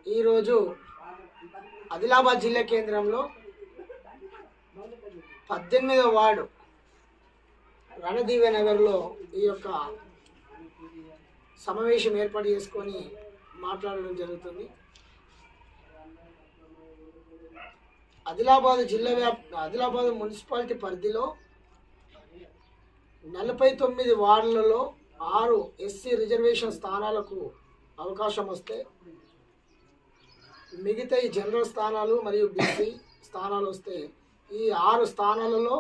ఈరోజు ఆదిలాబాద్ జిల్లా కేంద్రంలో 18వ వార్డు రణదీవె నగర్లో ఈ యొక్క సమావేశం ఏర్పాటు చేసుకొని మాట్లాడడం జరుగుతుంది. ఆదిలాబాద్ మున్సిపాలిటీ పరిధిలో 49 వార్డులలో 6 ఎస్సీ రిజర్వేషన్ స్థానాలకు అవకాశం వస్తే మిగతా ఈ జనరల్ స్థానాలు మరియు బీసీ స్థానాలు వస్తే ఈ 6 స్థానాలలో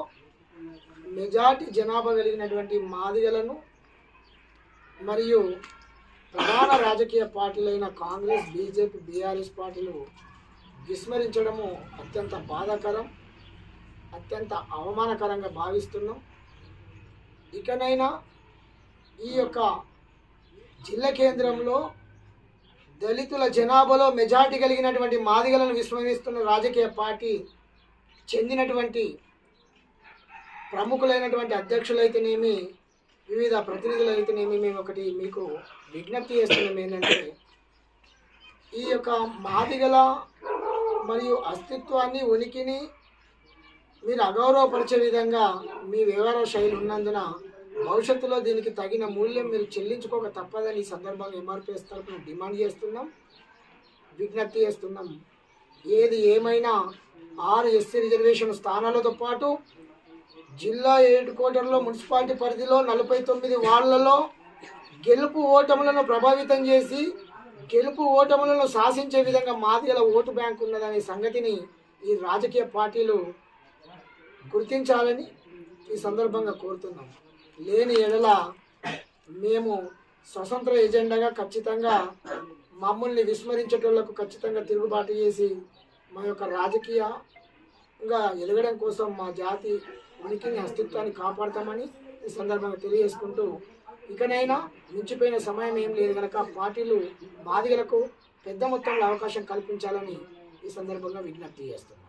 మెజార్టీ జనాభా కలిగినటువంటి మాదిగలను మరియు ప్రధాన రాజకీయ పార్టీలైన కాంగ్రెస్, బీజేపీ, బీఆర్ఎస్ పార్టీలు విస్మరించడము అత్యంత బాధాకరం, అత్యంత అవమానకరంగా భావిస్తున్నాం. ఇకనైనా ఈ యొక్క జిల్లా కేంద్రంలో దళితుల జనాభాలో మెజార్టీ కలిగినటువంటి మాదిగలను విస్మరిస్తున్న రాజకీయ పార్టీ చెందినటువంటి ప్రముఖులైనటువంటి అధ్యక్షులైతేనేమి, వివిధ ప్రతినిధులైతేనేమి, మేము ఒకటి మీకు విజ్ఞప్తి చేస్తున్నాం ఏంటంటే, ఈ యొక్క మాదిగల మరియు అస్తిత్వాన్ని, ఉనికిని మీరు అగౌరవపరిచే విధంగా మీ వ్యవహార శైలి ఉన్నందున భవిష్యత్తులో దీనికి తగిన మూల్యం మీరు చెల్లించుకోక తప్పదని ఈ సందర్భంగా ఎంఆర్పీఎస్ తరఫున డిమాండ్ చేస్తున్నాం, విజ్ఞప్తి చేస్తున్నాం. ఏది ఏమైనా 6 ఎస్సీ రిజర్వేషన్ స్థానాలతో పాటు జిల్లా హెడ్ క్వార్టర్లో మున్సిపాలిటీ పరిధిలో 49 వార్డులలో గెలుపు ఓటములను ప్రభావితం చేసి గెలుపు ఓటములను శాసించే విధంగా మాదిగల ఓటు బ్యాంక్ ఉన్నదనే సంగతిని ఈ రాజకీయ పార్టీలు గుర్తించాలని ఈ సందర్భంగా కోరుతున్నాం. లేని ఎడల మేము స్వతంత్ర ఎజెండాగా ఖచ్చితంగా మమ్మల్ని విస్మరించేటోళ్లకు ఖచ్చితంగా తిరుగుబాటు చేసి మా యొక్క రాజకీయంగా ఎదగడం కోసం మా జాతి ఉనికిని, అస్తిత్వాన్ని కాపాడతామని ఈ సందర్భంగా తెలియజేసుకుంటూ, ఇకనైనా మించిపోయిన సమయం ఏం లేదు కనుక పార్టీలు మాదిగలకు పెద్ద మొత్తంలో అవకాశం కల్పించాలని ఈ సందర్భంగా విజ్ఞప్తి చేస్తున్నాం.